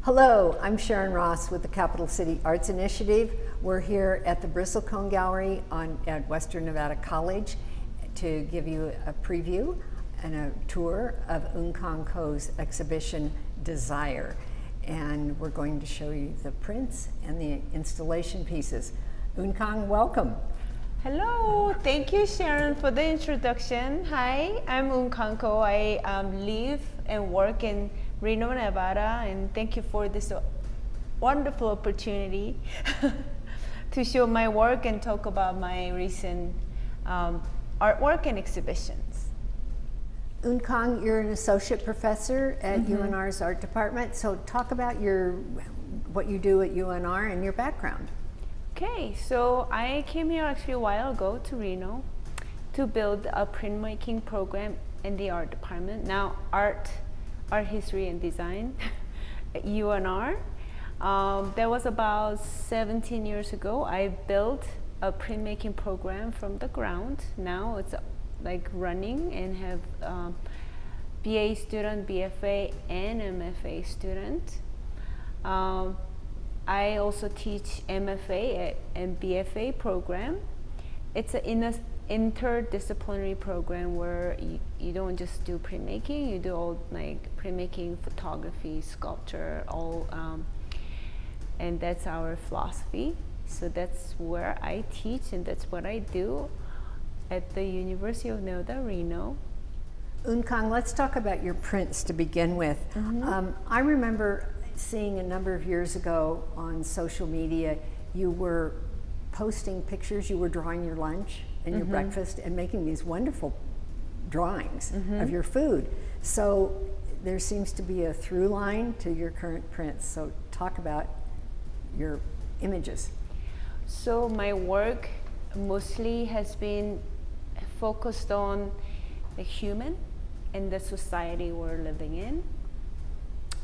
Hello, I'm Sharon Ross with the Capital City Arts Initiative. We're here at the Bristlecone Gallery at Western Nevada College to give you a preview and a tour of Eunkang Koh's exhibition, Desire. And we're going to show you the prints and the installation pieces. Eunkang, welcome. Hello, thank you Sharon for the introduction. Hi, I'm Eunkang Koh. I live and work in Reno, Nevada, and thank you for this wonderful opportunity to show my work and talk about my recent artwork and exhibitions. Eunkang, you're an associate professor at UNR's art department, so talk about what you do at UNR and your background. Okay, so I came here actually a while ago to Reno to build a printmaking program in the art department. Now art history and design at UNR. That was about 17 years ago. I built a printmaking program from the ground. Now it's like running and have BA student, BFA and MFA student. I also teach MFA and BFA program. It's an interdisciplinary program where you don't just do printmaking, you do all like printmaking, photography, sculpture, all, and that's our philosophy. So that's where I teach and that's what I do at the University of Nevada, Reno. Eunkang, let's talk about your prints to begin with. I remember seeing a number of years ago on social media, you were posting pictures, you were drawing your lunch and your breakfast and making these wonderful drawings of your food. So there seems to be a through line to your current prints. So talk about your images. So my work mostly has been focused on the human and the society we're living in.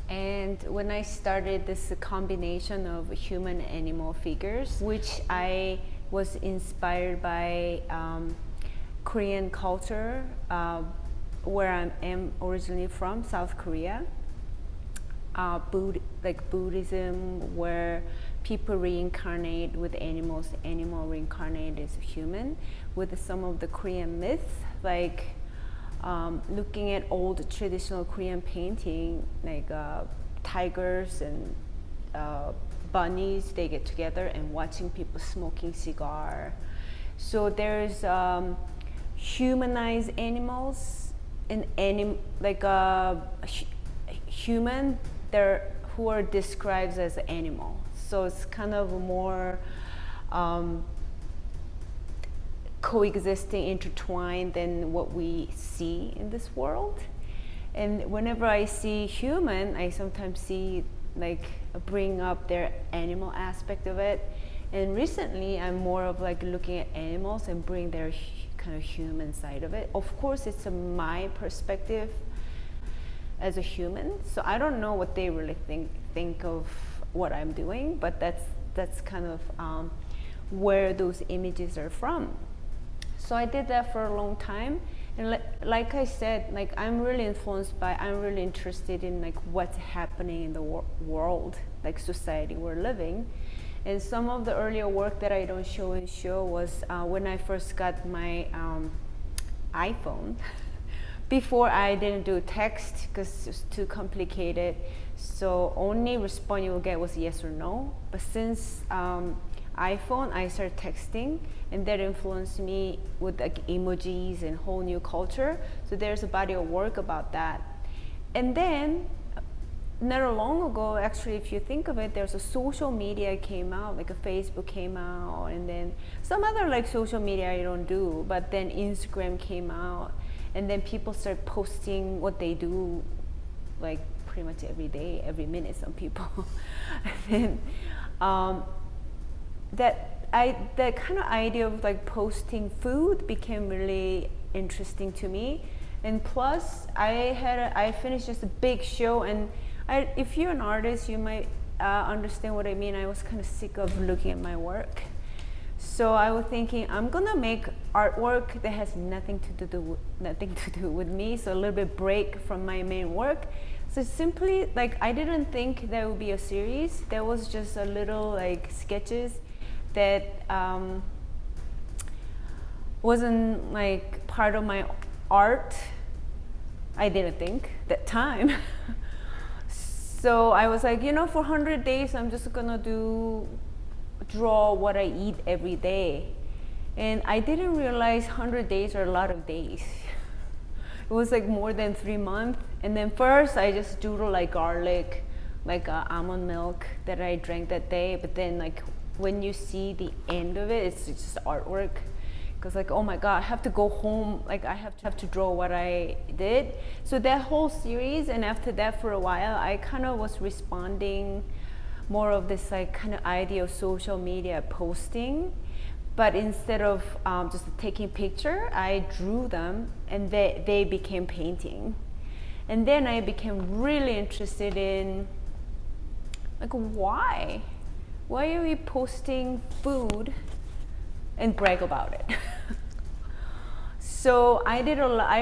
And when I started this combination of human animal figures, which I was inspired by Korean culture, where I am originally from, South Korea, like Buddhism, where people reincarnate with animals, animal reincarnate as human, with some of the Korean myths, like looking at old traditional Korean painting, like tigers and bunnies, they get together and watching people smoking cigar. So there's humanized animals and human who are described as animal. So it's kind of more coexisting, intertwined than what we see in this world. And whenever I see human, I sometimes see like bring up their animal aspect of it. And recently I'm more of like looking at animals and bring their kind of human side of it. Of course it's my perspective as a human, so I don't know what they really think of what I'm doing, but that's kind of where those images are from. So I did that for a long time, and like I said, like I'm really interested in like what's happening in the world, like society we're living. And some of the earlier work that I don't show was when I first got my iPhone. Before I didn't do text because it's too complicated, so only response you will get was yes or no. But since iPhone, I started texting, and that influenced me with like emojis and whole new culture. So there's a body of work about that. And then not long ago, actually, if you think of it, there's a social media came out, like a Facebook came out, and then some other like social media I don't do, but then Instagram came out, and then people start posting what they do, like pretty much every day, every minute, some people. And then that kind of idea of like posting food became really interesting to me. And plus, I finished just a big show, and if you're an artist, you might understand what I mean. I was kind of sick of looking at my work. So I was thinking, I'm gonna make artwork that has nothing to do with me, so a little bit break from my main work. So simply, like, I didn't think there would be a series. There was just a little like sketches that wasn't like part of my art. I didn't think that time. So I was like, for 100 days, I'm just gonna draw what I eat every day. And I didn't realize 100 days are a lot of days. It was like more than 3 months. And then first I just doodled like garlic, like almond milk that I drank that day. But then like when you see the end of it, it's just artwork. Because like, oh my God, I have to go home. Like I have to draw what I did. So that whole series, and after that for a while, I kind of was responding more of this like kind of idea of social media posting. But instead of just taking picture, I drew them, and they became painting. And then I became really interested in like, why are we posting food and brag about it? So I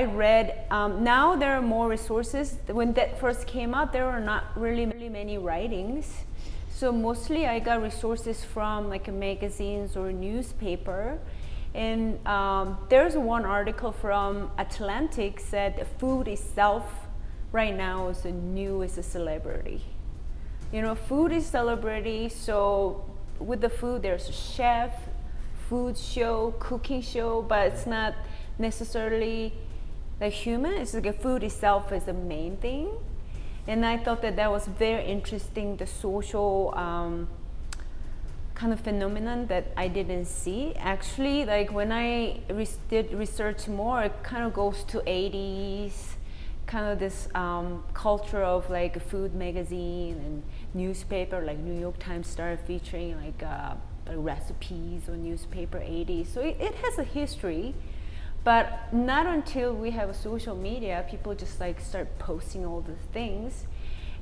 read, now there are more resources. When that first came out, there were not really many writings. So mostly I got resources from like magazines or newspaper. And there's one article from Atlantic said food itself right now is the newest celebrity. Food is celebrity, so with the food there's a chef, food show, cooking show, but it's not necessarily like human. It's like a food itself is the main thing. And I thought that was very interesting, the social kind of phenomenon that I didn't see. Actually, like when I did research more, it kind of goes to 80s, kind of this culture of like a food magazine and newspaper, like New York Times started featuring like recipes on newspaper 80s. So it has a history. But not until we have a social media, people just like start posting all the things.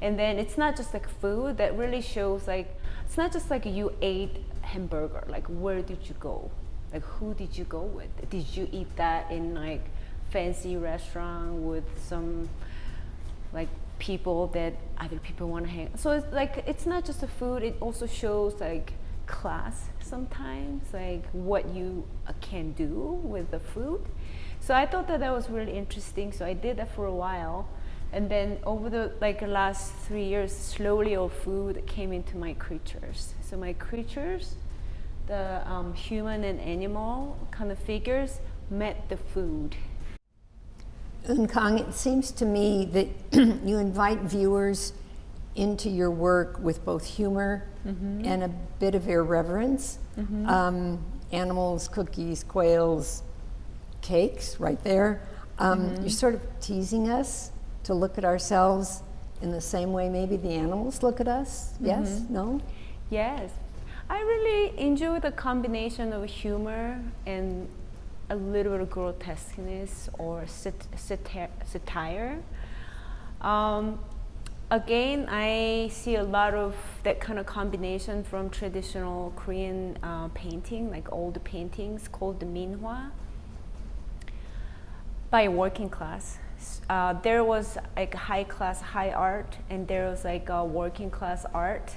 And then it's not just like food that really shows like, it's not just like you ate hamburger, like where did you go? Like who did you go with? Did you eat that in like fancy restaurant with some like people that other people want to hang? So it's like, it's not just the food, it also shows like class sometimes, like what you can do with the food. So I thought that was really interesting, so I did that for a while. And then over the last 3 years, slowly all food came into my creatures. So my creatures, the human and animal kind of figures, met the food. Eunkang, it seems to me that you invite viewers into your work with both humor and a bit of irreverence. Animals, cookies, quails, cakes, right there. You're sort of teasing us to look at ourselves in the same way maybe the animals look at us. Yes? No? Yes. I really enjoy the combination of humor and a little bit of grotesqueness or satire. Again, I see a lot of that kind of combination from traditional Korean painting, like old paintings called the minhwa, by working class. There was like high class, high art, and there was like working class art.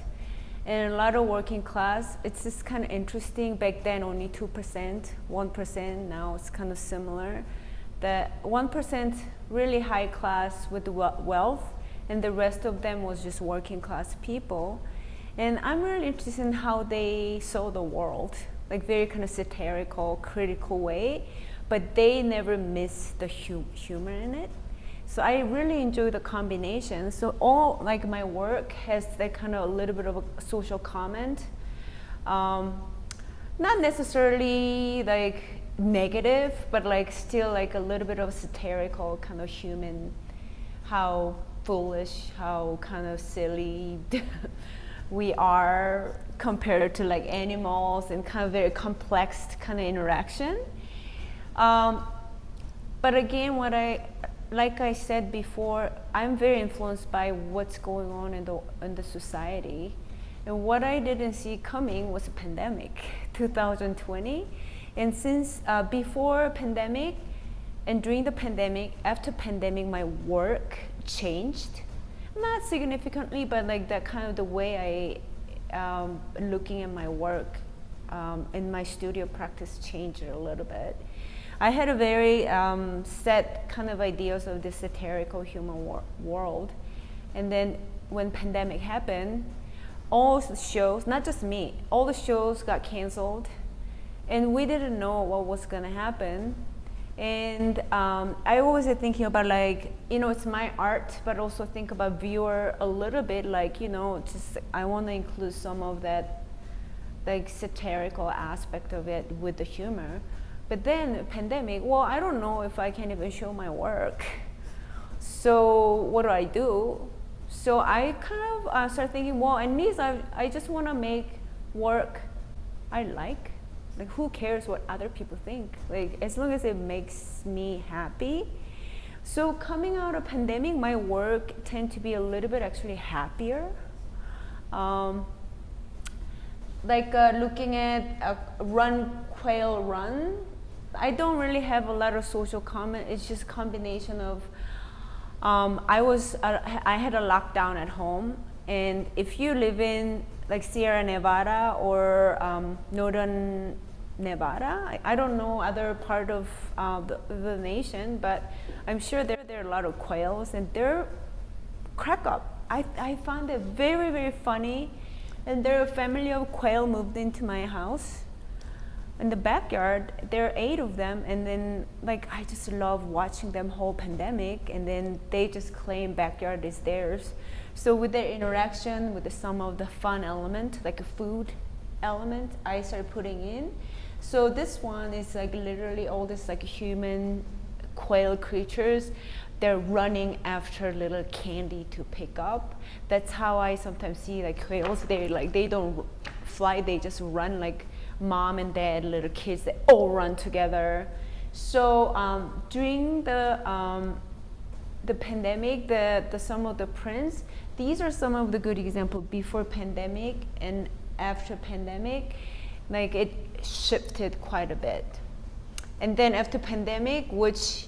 And a lot of working class, it's just kind of interesting. Back then only 2%, 1%, now it's kind of similar. The 1% really high class with wealth, and the rest of them was just working class people. And I'm really interested in how they saw the world, like very kind of satirical, critical way, but they never miss the humor in it. So I really enjoy the combination. So all like my work has that kind of a little bit of a social comment, not necessarily like negative, but like still like a little bit of satirical kind of human, how foolish, how kind of silly we are compared to like animals, and kind of very complex kind of interaction. But again, like I said before, I'm very influenced by what's going on in the society. And what I didn't see coming was a pandemic, 2020. And since before pandemic and during the pandemic, after pandemic, my work changed. not significantly, but like that kind of the way I looking at my work in my studio practice changed a little bit. I had a very set kind of ideas of this satirical human world, and then when pandemic happened, all the shows, not just me, all the shows got canceled, and we didn't know what was gonna happen. And I always thinking about like, you know, it's my art, but also think about viewer a little bit, like, you know, just I want to include some of that like satirical aspect of it with the humor. But then pandemic, well, I don't know if I can even show my work. So what do I do? So I kind of start thinking, well, at least I just want to make work I like. Like, who cares what other people think? Like, as long as it makes me happy. So coming out of pandemic, my work tend to be a little bit actually happier. Looking at a quail run, I don't really have a lot of social comment. It's just combination of, I had a lockdown at home, and if you live in like Sierra Nevada or northern Nevada, I don't know other part of the nation, but I'm sure there are a lot of quails, and they're crack up. I found it very, very funny, and there a family of quail moved into my house. In the backyard, there are 8 of them, and then like I just love watching them whole pandemic, and then they just claim backyard is theirs. So with their interaction, with some of the fun element, like a food element, I started putting in. So this one is like literally all this like human quail creatures. They're running after little candy to pick up. That's how I sometimes see like quails. They don't fly, they just run like mom and dad, little kids, they all run together. So during the pandemic, the some of the prints, these are some of the good examples before pandemic and after pandemic. Like it shifted quite a bit. And then after pandemic, which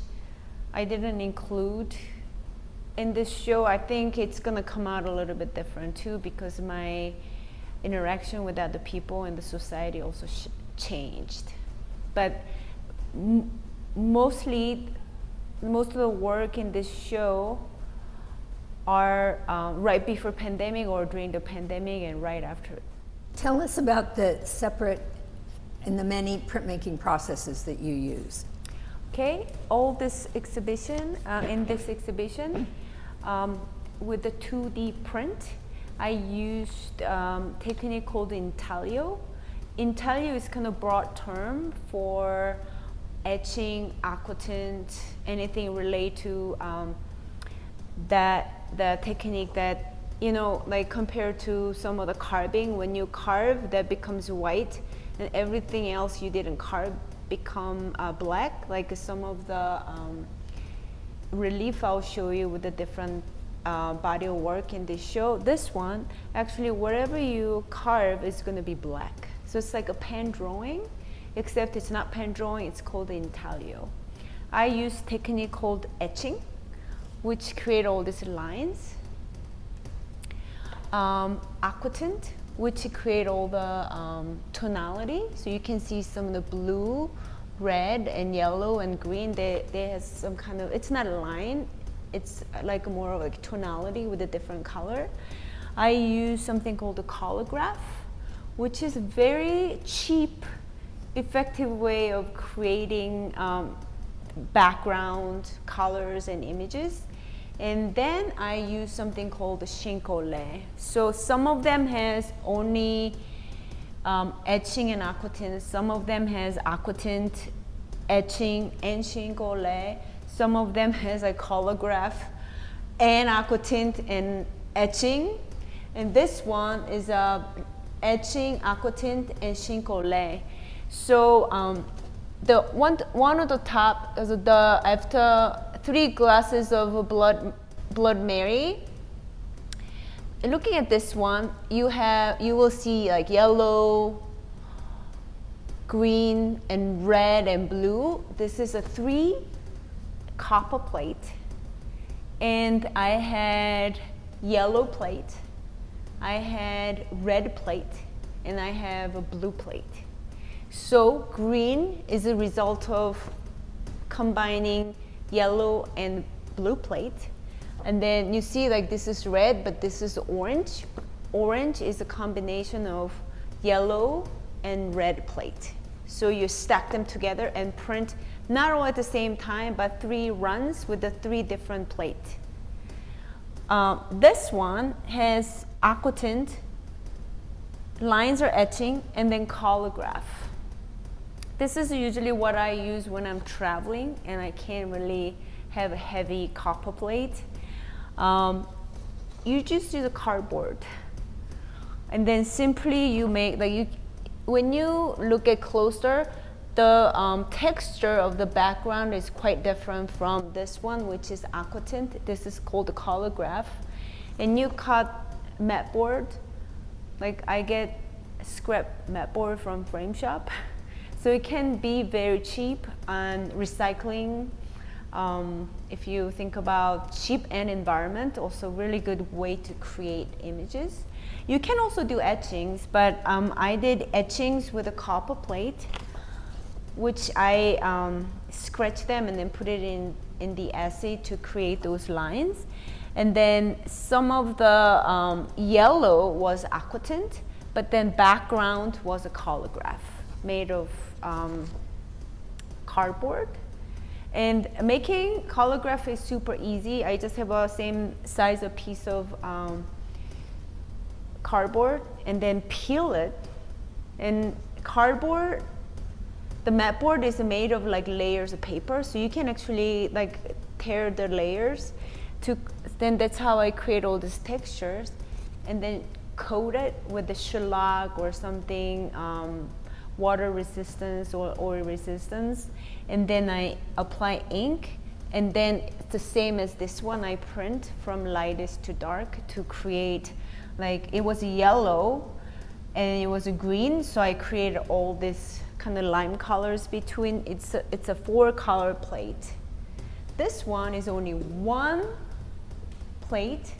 I didn't include in this show, I think it's gonna come out a little bit different too, because my interaction with other people in the society also changed. But most of the work in this show are right before pandemic or during the pandemic and right after. Tell us about the separate and the many printmaking processes that you use. Okay, all this exhibition, in this exhibition, with the 2D print, I used technique called intaglio. Intaglio is kind of broad term for etching, aquatint, anything related to the technique that, you know, like compared to some of the carving, when you carve, that becomes white, and everything else you didn't carve become black. Like some of the relief I'll show you with the different body of work in this show. This one, actually, wherever you carve is going to be black. So it's like a pen drawing, except it's not pen drawing, it's called intaglio. I use technique called etching, which create all these lines. Aquatint, which create all the tonality. So you can see some of the blue, red, and yellow, and green. They have some kind of, it's not a line, it's like more of like tonality with a different color. I use something called a colorgraph, which is a very cheap, effective way of creating background, colors, and images. And then I use something called the shinkole. So some of them has only etching and aquatint. Some of them has aquatint, etching, and shinkole. Some of them has a colorgraph and aquatint and etching. And this one is etching, aquatint, and shinkole. So the one at the top is the after 3 glasses of blood Mary. Looking at this one, you will see like yellow, green, and red and blue. This is a 3 copper plate, and I had yellow plate, I had red plate, and I have a blue plate. So green is a result of combining yellow and blue plate. And then you see like this is red, but this is orange. Orange is a combination of yellow and red plate. So you stack them together and print not all at the same time, but 3 runs with the 3 different plates. This one has aquatint, lines are etching, and then colograph. This is usually what I use when I'm traveling and I can't really have a heavy copper plate. You just use a cardboard, and then simply you make when you look at closer, the texture of the background is quite different from this one, which is aquatint. This is called the colograph. And you cut mat board, like I get scrap mat board from frame shop. So it can be very cheap, and recycling, if you think about cheap and environment, also really good way to create images. You can also do etchings, but I did etchings with a copper plate, which I scratch them and then put it in the acid to create those lines. And then some of the yellow was aquatint, but then background was a colograph made of cardboard. And making colograph is super easy. I just have a same size a piece of cardboard and then peel it. And cardboard, the mat board is made of like layers of paper, so you can actually like tear the layers to, then that's how I create all these textures, and then coat it with the shellac or something, water resistance or oil resistance, and then I apply ink, and then it's the same as this one. I print from lightest to dark to create, like it was yellow and it was a green, so I created all this kind of lime colors between. It's a 4-color plate. This one is only 1 plate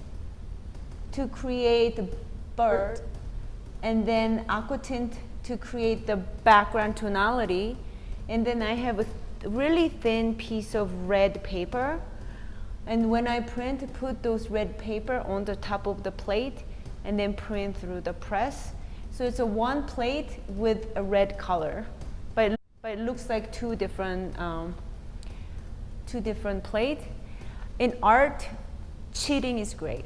to create the bird, and then aquatint to create the background tonality, and then I have a really thin piece of red paper, and when I print, put those red paper on the top of the plate and then print through the press. So it's a 1 plate with a red color, but it looks like two different plates. In art, cheating is great,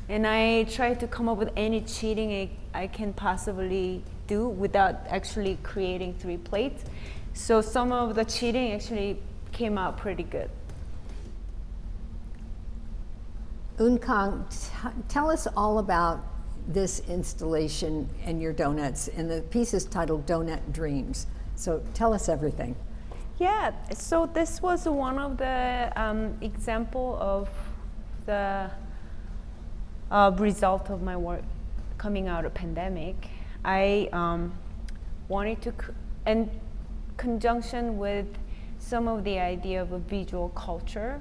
and I try to come up with any cheating I can possibly do without actually creating 3 plates. So some of the cheating actually came out pretty good. Eunkang, tell us all about this installation and your donuts, and the piece is titled Donut Dreams. So tell us everything. Yeah, so this was one of the example of the result of my work coming out of pandemic. I wanted to, in conjunction with some of the idea of a visual culture,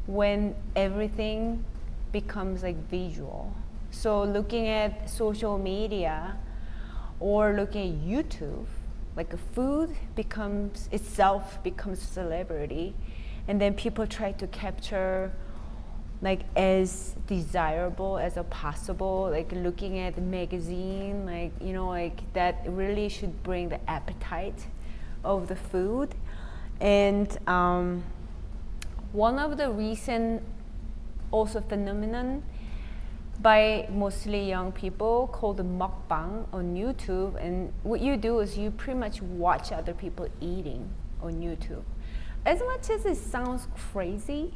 when everything becomes like visual. So looking at social media or looking at YouTube, like a food becomes celebrity, and then people try to capture like as desirable as possible, like looking at the magazine, like, you know, like that really should bring the appetite of the food. And one of the recent also phenomenon by mostly young people called the mukbang on YouTube, and what you do is you pretty much watch other people eating on YouTube. As much as it sounds crazy,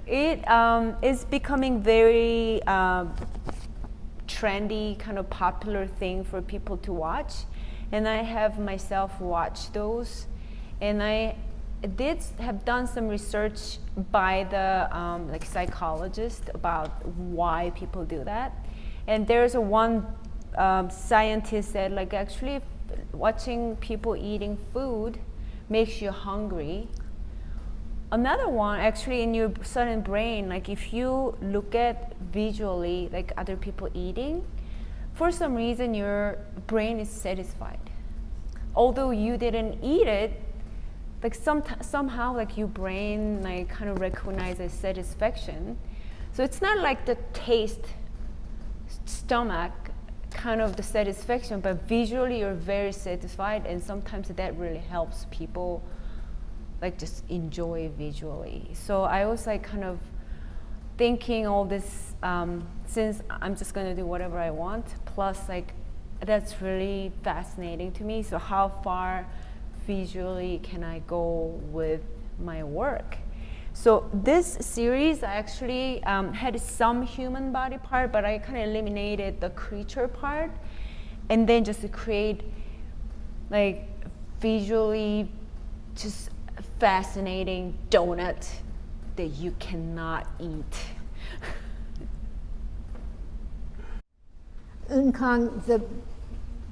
it is becoming very trendy, kind of popular thing for people to watch. And I have myself watched those, and I did have done some research by the like psychologist about why people do that. And there's one scientist said, like, actually watching people eating food makes you hungry another one, actually, in your sudden brain, like if you look at visually like other people eating, for some reason your brain is satisfied. Although you didn't eat it, like somehow like your brain like kind of recognizes satisfaction. So it's not like the taste, stomach, kind of the satisfaction, but visually you're very satisfied, and sometimes that really helps people like just enjoy visually. So I was like kind of thinking all this, since I'm just gonna do whatever I want, plus like that's really fascinating to me. So how far visually can I go with my work? So this series actually had some human body part, but I kind of eliminated the creature part, and then just to create like visually just fascinating donut that you cannot eat. Eunkang,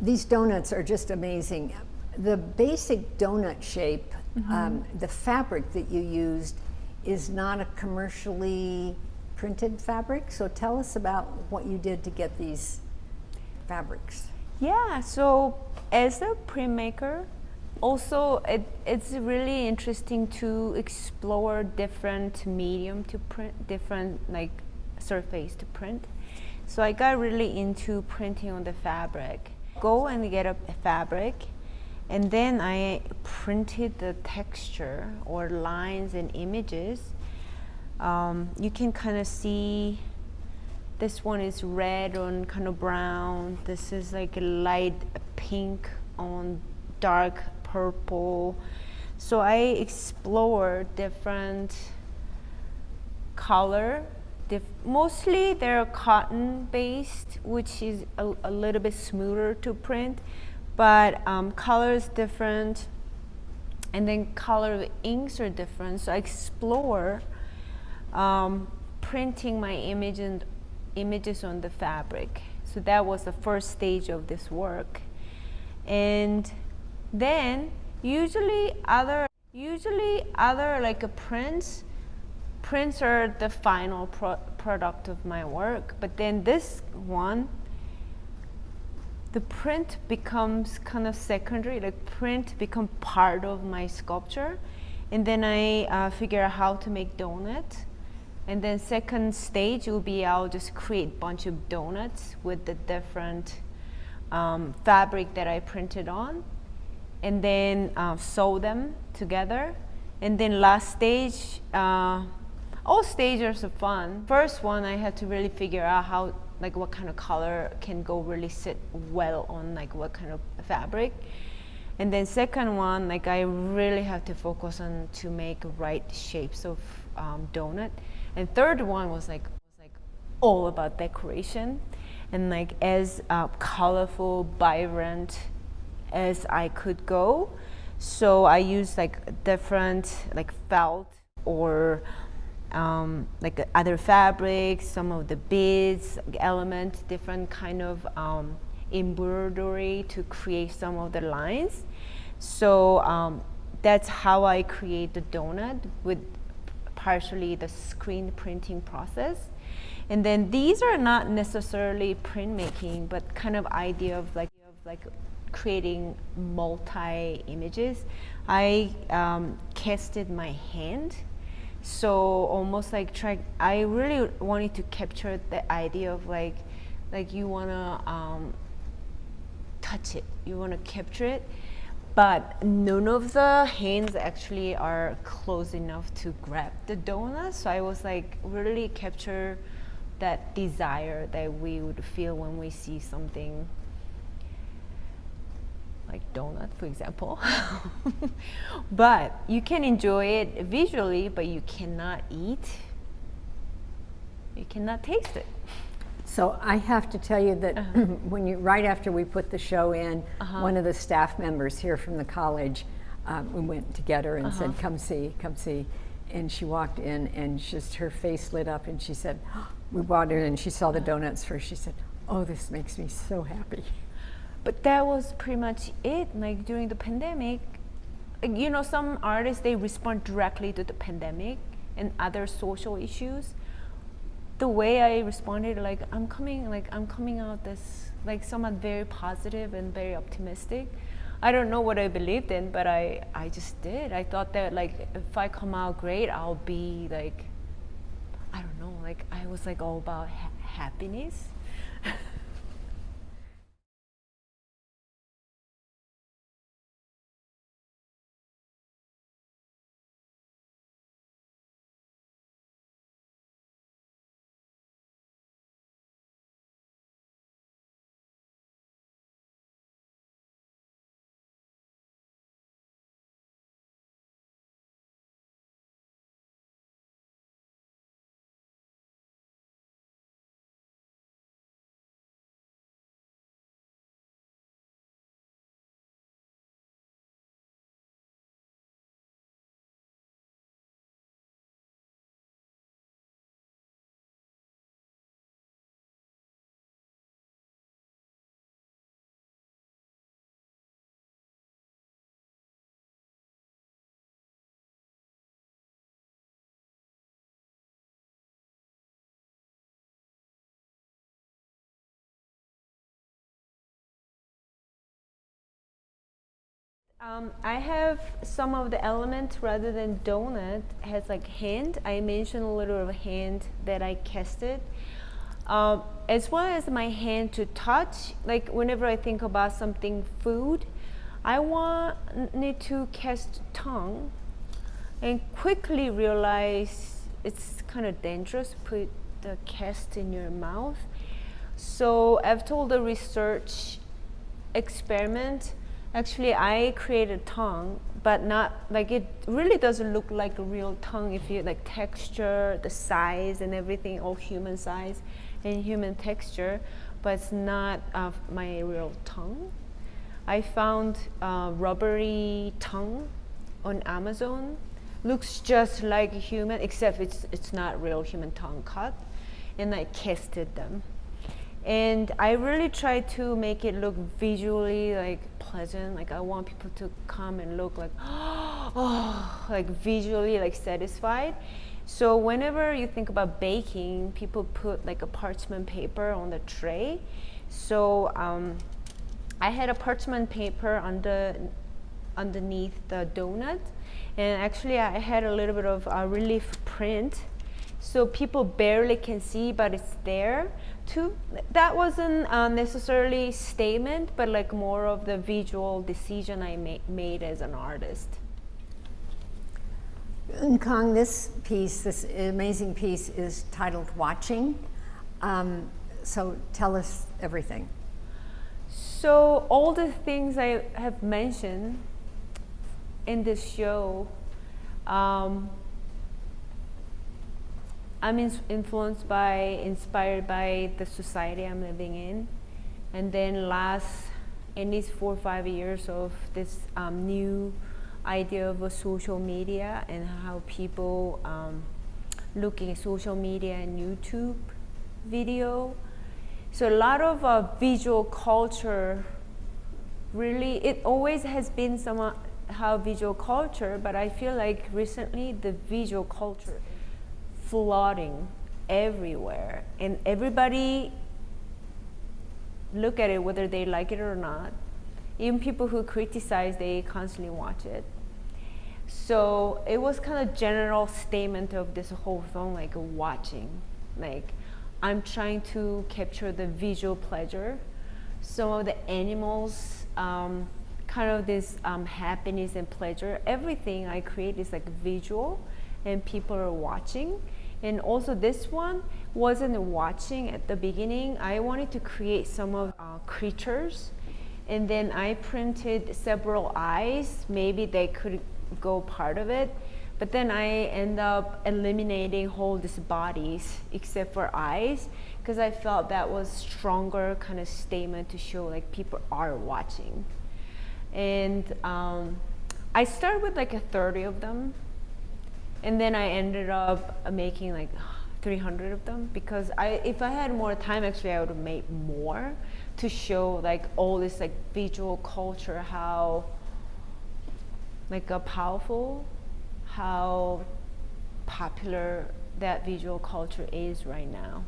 these donuts are just amazing. The basic donut shape, the fabric that you used is not a commercially printed fabric. So tell us about what you did to get these fabrics. Yeah, so as a printmaker, also it's really interesting to explore different medium to print, different like surface to print. So I got really into printing on the fabric. Go and get a fabric, and then I printed the texture or lines and images. You can kind of see this one is red on kind of brown. This is like a light pink on dark purple. So I explore different color. Mostly they're cotton based, which is a little bit smoother to print, but color is different, and then color of inks are different. So I explore printing my images on the fabric. So that was the first stage of this work. And then usually other like a prints are the final product of my work, but then this one, the print becomes kind of secondary, like print become part of my sculpture, and then I figure out how to make donuts, and then second stage will be I'll just create a bunch of donuts with the different fabric that I printed on, and then sew them together, and then last stage, all stages are fun. First one, I had to really figure out how, like what kind of color can go really sit well on like what kind of fabric. And then second one, like I really have to focus on to make right shapes of donut. And third one was like all about decoration and like as colorful, vibrant as I could go. So I used like different like felt or like other fabrics, some of the beads, element, different kind of embroidery to create some of the lines. So that's how I create the donut with partially the screen printing process. And then these are not necessarily printmaking, but kind of idea of like creating multi images. I casted my hand. So almost like I really wanted to capture the idea of like you wanna touch it, you wanna capture it, but none of the hands actually are close enough to grab the donut. So I was like really capture that desire that we would feel when we see something like donut, for example. But you can enjoy it visually, but you cannot eat, you cannot taste it. So I have to tell you that right after we put the show in, one of the staff members here from the college, we went together and said, come see. And she walked in and just her face lit up and she said, we walked in and she saw the donuts first. She said, oh, this makes me so happy. But that was pretty much it. Like during the pandemic, you know, some artists, they respond directly to the pandemic and other social issues. The way I responded, like I'm coming out this like somewhat very positive and very optimistic. I don't know what I believed in, but I just did. I thought that like if I come out great, I'll be like, I don't know, like I was like all about happiness. I have some of the elements rather than donut has like hand. I mentioned a little of a hand that I casted, as well as my hand to touch. Like whenever I think about something food, I wanted to cast tongue, and quickly realize it's kind of dangerous to put the cast in your mouth. So after all the research experiment, actually I created a tongue, but not like it really doesn't look like a real tongue if you like texture, the size and everything, all human size and human texture, but it's not my real tongue. I found rubbery tongue on Amazon. Looks just like a human, except it's not real human tongue cut, and I casted them. And I really try to make it look visually like pleasant. Like I want people to come and look like, oh, like visually like satisfied. So whenever you think about baking, people put like a parchment paper on the tray. So I had a parchment paper underneath the donut, and actually I had a little bit of a relief print, so people barely can see, but it's there too. That wasn't necessarily statement, but like more of the visual decision I made as an artist. Eunkang, this piece, this amazing piece, is titled Watching. So tell us everything. So all the things I have mentioned in this show, I'm influenced by, inspired by the society I'm living in. And then last, at least 4 or 5 years of this new idea of a social media and how people looking at social media and YouTube video. So a lot of visual culture, really, it always has been somehow visual culture, but I feel like recently the visual culture flooding everywhere, and everybody look at it whether they like it or not. Even people who criticize, they constantly watch it. So it was kind of general statement of this whole thing, like watching, like I'm trying to capture the visual pleasure. Some of the animals, kind of this happiness and pleasure, everything I create is like visual and people are watching. And also this one wasn't watching at the beginning. I wanted to create some of creatures, and then I printed several eyes. Maybe they could go part of it, but then I end up eliminating whole these bodies except for eyes, because I felt that was stronger kind of statement to show like people are watching. And I started with like 30 of them, and then I ended up making like 300 of them, because if I had more time, actually I would have made more to show like all this like visual culture, how like a powerful, how popular that visual culture is right now.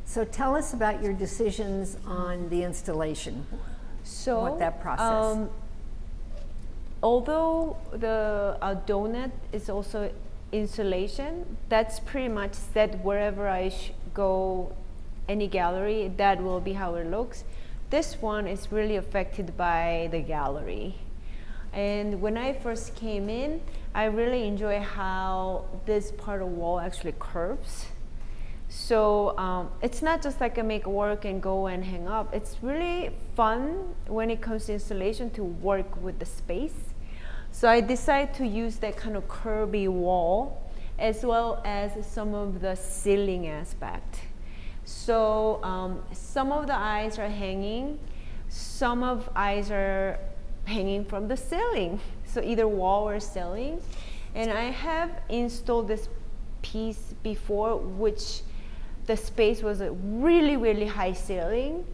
So tell us about your decisions on the installation. So what that process. Although the donut is also installation, that's pretty much set wherever I go, any gallery, that will be how it looks. This one is really affected by the gallery. And when I first came in, I really enjoy how this part of the wall actually curves. So it's not just like I make work and go and hang up. It's really fun when it comes to installation to work with the space. So I decided to use that kind of curvy wall as well as some of the ceiling aspect. So some of the eyes are hanging, some of eyes are hanging from the ceiling. So either wall or ceiling. And I have installed this piece before, which the space was a really, really high ceiling,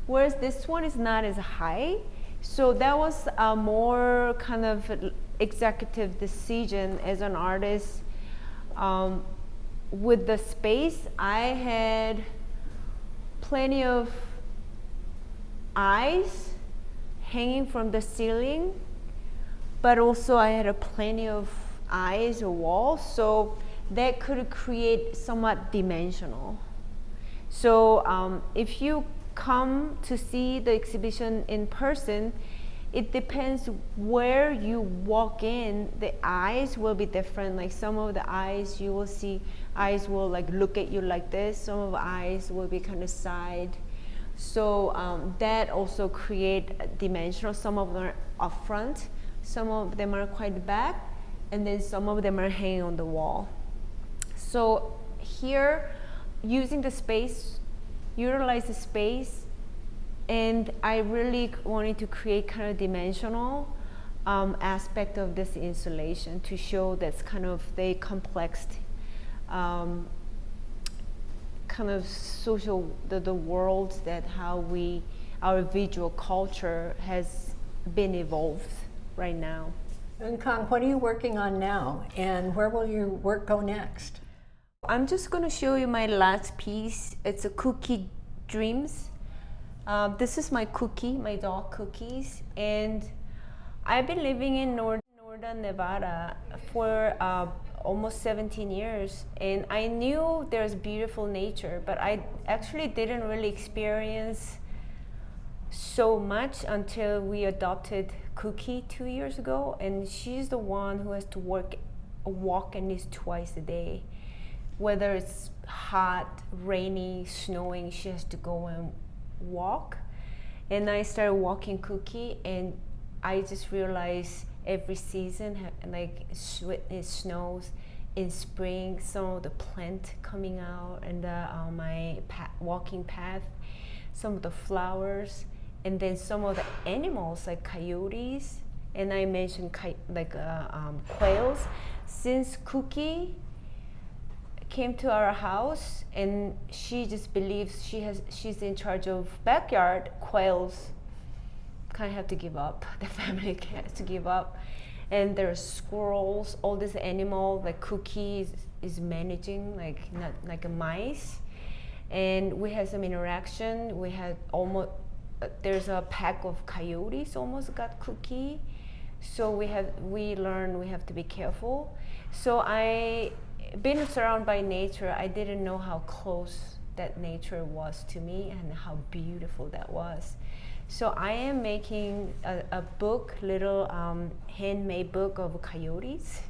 whereas this one is not as high. So that was a more kind of executive decision as an artist. With the space, I had plenty of eyes hanging from the ceiling, but also I had plenty of eyes or walls, so that could create somewhat dimensional. So if you come to see the exhibition in person, it depends where you walk in. The eyes will be different. Like some of the eyes you will see, eyes will like look at you like this. Some of the eyes will be kind of side. So that also create dimensional. Some of them are up front, some of them are quite back, and then some of them are hanging on the wall. So here, using the space, utilize the space, and I really wanted to create kind of dimensional aspect of this installation to show that's kind of the complex kind of social, the world that how our visual culture has been evolved right now. Eunkang, what are you working on now, and where will your work go next? I'm just going to show you my last piece. It's a cookie dreams. This is my cookie, my dog cookies, and I've been living in northern Nevada for almost 17 years, and I knew there's beautiful nature, but I actually didn't really experience so much until we adopted Cookie 2 years ago, and she's the one who has to walk at least twice a day. Whether it's hot, rainy, snowing, she has to go and walk. And I started walking Cookie, and I just realized every season, like it snows in spring, some of the plant coming out, and my walking path, some of the flowers, and then some of the animals like coyotes, and I mentioned quails. Since Cookie came to our house, and she just believes she's in charge of backyard, quails kind of have to give up. The family has to give up. And there's squirrels, all these animals, like Cookie is managing, not like a mice. And we had some interaction. We had there's a pack of coyotes almost got Cookie. So we learned we have to be careful. So being surrounded by nature, I didn't know how close that nature was to me and how beautiful that was. So I am making a book, little handmade book of coyotes.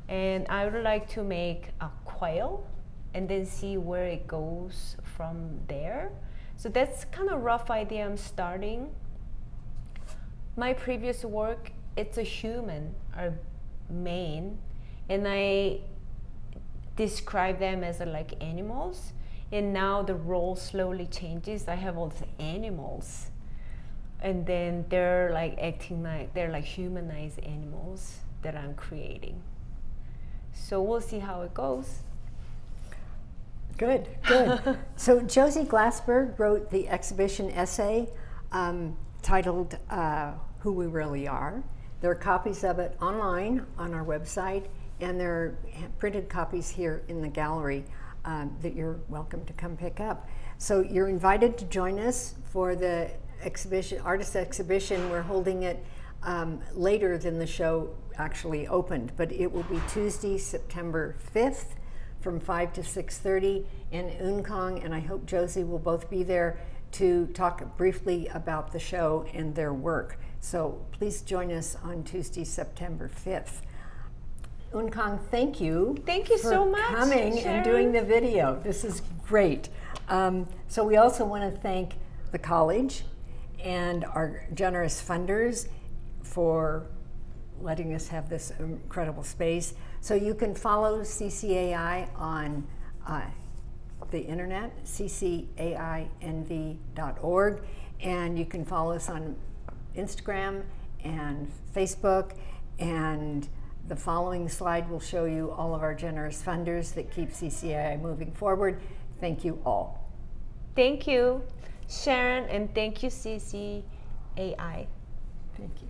And I would like to make a quail and then see where it goes from there. So that's kind of rough idea I'm starting. My previous work, it's a human, or main, and I describe them as like animals. And now the role slowly changes. I have all these animals, and then they're like acting like they're like humanized animals that I'm creating. So we'll see how it goes. Good, good. So Josie Glassberg wrote the exhibition essay. titled Who We Really Are. There are copies of it online on our website, and there are printed copies here in the gallery that you're welcome to come pick up. So you're invited to join us for the exhibition, artist exhibition. We're holding it later than the show actually opened, but it will be Tuesday, September 5th from 5 to 6:30 in Eunkang, and I hope Josie will both be there to talk briefly about the show and their work. So please join us on Tuesday, September 5th. Eunkang, thank you. Thank you so much for coming Sharon. and doing the video. This is great. So we also want to thank the college and our generous funders for letting us have this incredible space. So you can follow CCAI on the internet, ccainv.org, and you can follow us on Instagram and Facebook, and the following slide will show you all of our generous funders that keep CCAI moving forward. Thank you all. Thank you, Sharon, and thank you, CCAI. Thank you.